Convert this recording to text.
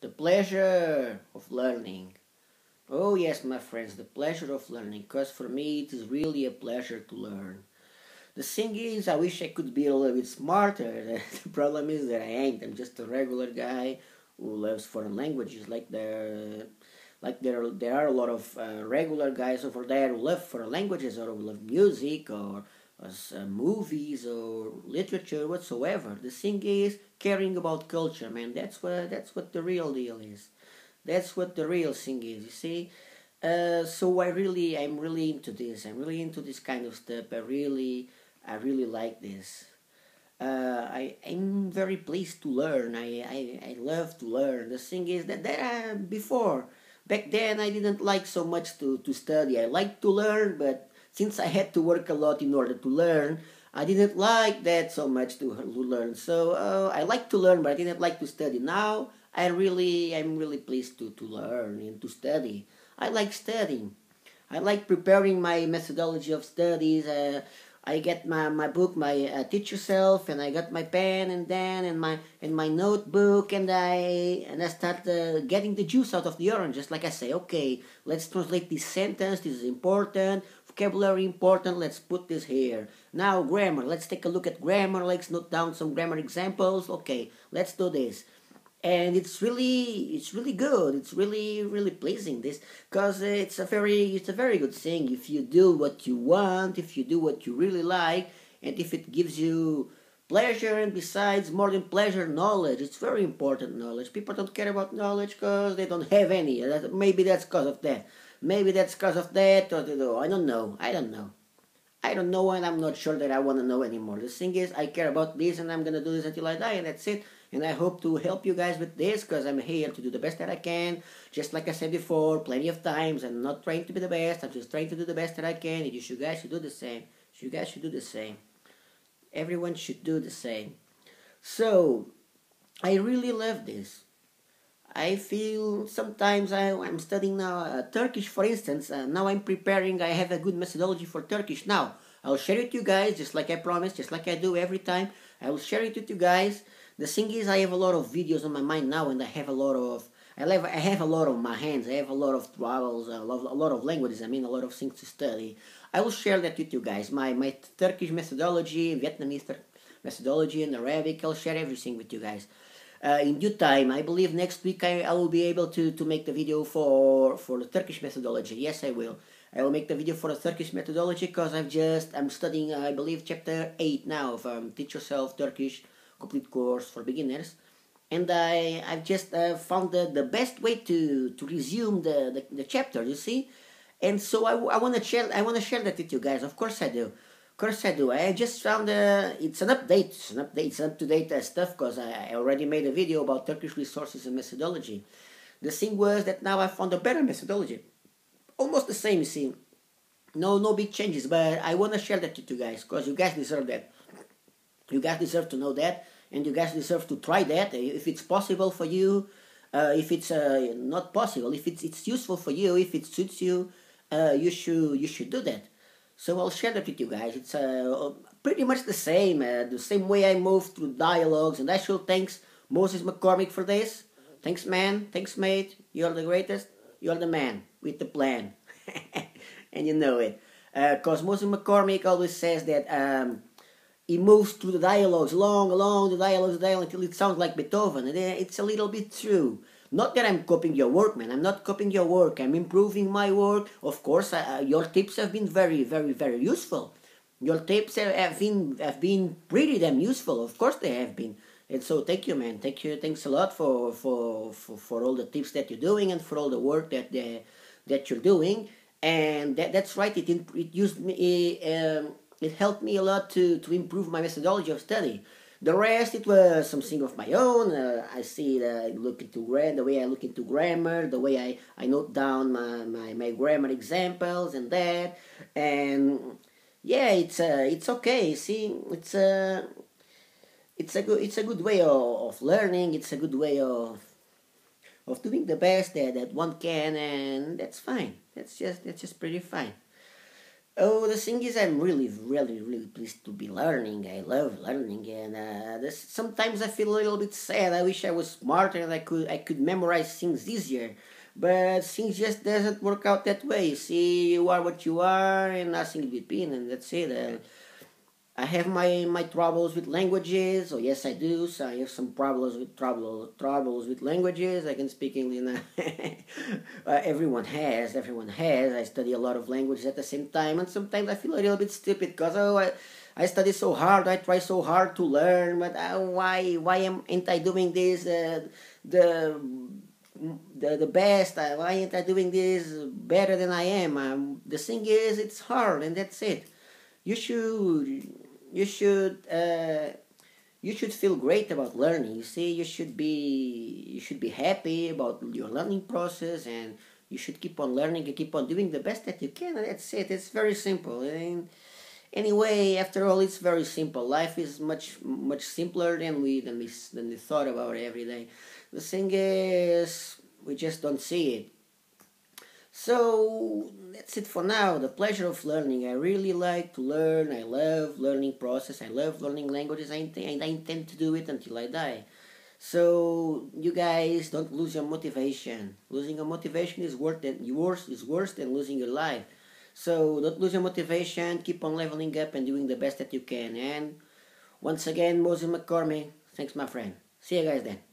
The pleasure of learning. Oh yes, my friends, the pleasure of learning. Because for me, it is really a pleasure to learn. The thing is, I wish I could be a little bit smarter. The problem is that I ain't. I'm just a regular guy who loves foreign languages. There are a lot of regular guys over there who love foreign languages or who love music or movies or literature whatsoever. The thing is caring about culture, man. That's what the real deal is. That's what the real thing is. You see. So I'm really into this. I'm really into this kind of stuff. I really like this. I'm very pleased to learn. I love to learn. The thing is that before, back then, I didn't like so much to study. I liked to learn, but since I had to work a lot in order to learn, I didn't like that so much to learn. So I like to learn, but I didn't like to study. Now I'm really pleased to learn and to study. I like studying. I like preparing my methodology of studies. I get my book, my teach yourself, and I got my pen and my notebook, and I start getting the juice out of the orange. Just like I say, okay, let's translate this sentence. This is important. Vocabulary important. Let's put this here. Now grammar. Let's take a look at grammar. Let's note down some grammar examples. Okay, let's do this, and it's really good. It's really pleasing this, because it's a very good thing if you do what you want, if you do what you really like, and if it gives you pleasure, and besides, more than pleasure, knowledge. It's very important. Knowledge, people don't care about knowledge because they don't have any. Maybe that's because of that. Maybe that's because of that, or I don't know. I don't know, and I'm not sure that I want to know anymore. The thing is, I care about this, and I'm gonna do this until I die, and that's it. And I hope to help you guys with this, because I'm here to do the best that I can. Just like I said before, plenty of times, I'm not trying to be the best. I'm just trying to do the best that I can, and you guys should do the same. You guys should do the same. Everyone should do the same. So I really love this. I feel sometimes I'm studying now Turkish, for instance. Now I'm preparing. I have a good methodology for Turkish. Now I'll share it with you guys, just like I promised, just like I do every time. I will share it with you guys. The thing is, I have a lot of videos on my mind now, and I have a lot on my hands. I have a lot of travels, a lot of languages. I mean, a lot of things to study. I will share that with you guys. My Turkish methodology, Vietnamese methodology, and Arabic. I'll share everything with you guys in due time. I believe next week I will be able to make the video for the Turkish methodology. Yes, I will. I will make the video for the Turkish methodology, because I'm studying, I believe, chapter 8 now of Teach Yourself Turkish complete course for beginners, and I've just found the best way to resume the chapter. You see, and so I want to share that with you guys. Of course I do. Of course I do. I just found it's an update. It's up to date stuff, because I already made a video about Turkish resources and methodology. The thing was that now I found a better methodology, almost the same. You see, no big changes, but I want to share that with you guys, because you guys deserve that. You guys deserve to know that, and you guys deserve to try that if it's possible for you. If it's not possible, if it's useful for you, if it suits you, you should do that. So I'll share that with you guys. It's pretty much the same way I move through dialogues, and I should thanks Moses McCormick for this. Thanks, man. Thanks, mate. You're the greatest. You're the man with the plan, and you know it. Because Moses McCormick always says that. He moves through the dialogues, along the dialogues, until it sounds like Beethoven. And it's a little bit true. Not that I'm copying your work, man. I'm not copying your work. I'm improving my work. Of course, your tips have been very, very, very useful. Your tips have been pretty damn useful. Of course, they have been. And so, thank you, man. Thank you. Thanks a lot for all the tips that you're doing, and for all the work that you're doing. And that's right. It used me. It helped me a lot to improve my methodology of study. The rest, it was something of my own. I see the way I look into grammar, the way I note down my grammar examples and that. And yeah, it's okay. See, it's a good way of learning. It's a good way of doing the best that one can, and that's fine. That's just pretty fine. Oh, the thing is, I'm really, really, really pleased to be learning. I love learning, and sometimes I feel a little bit sad. I wish I was smarter and I could memorize things easier, but things just doesn't work out that way. You see, you are what you are, and nothing in between, and that's it. I have my troubles with languages. Oh yes, I do. So I have some troubles with languages. I can speak English. Now. Everyone has. I study a lot of languages at the same time, and sometimes I feel a little bit stupid because I study so hard. I try so hard to learn, but ain't I doing this the the best? Why ain't I doing this better than I am? The thing is, it's hard, and that's it. You should you should uh, you should feel great about learning. You see, you should be happy about your learning process, and you should keep on learning and keep on doing the best that you can. And that's it. It's very simple. And anyway, after all, it's very simple. Life is much simpler than we thought about every day. The thing is, we just don't see it. So that's it for now. The pleasure of learning. I really like to learn. I love learning process. I love learning languages. I intend to do it until I die. So you guys don't lose your motivation. Losing your motivation is worse than losing your life. So don't lose your motivation. Keep on leveling up and doing the best that you can. And once again, Moses McCormick. Thanks, my friend. See you guys then.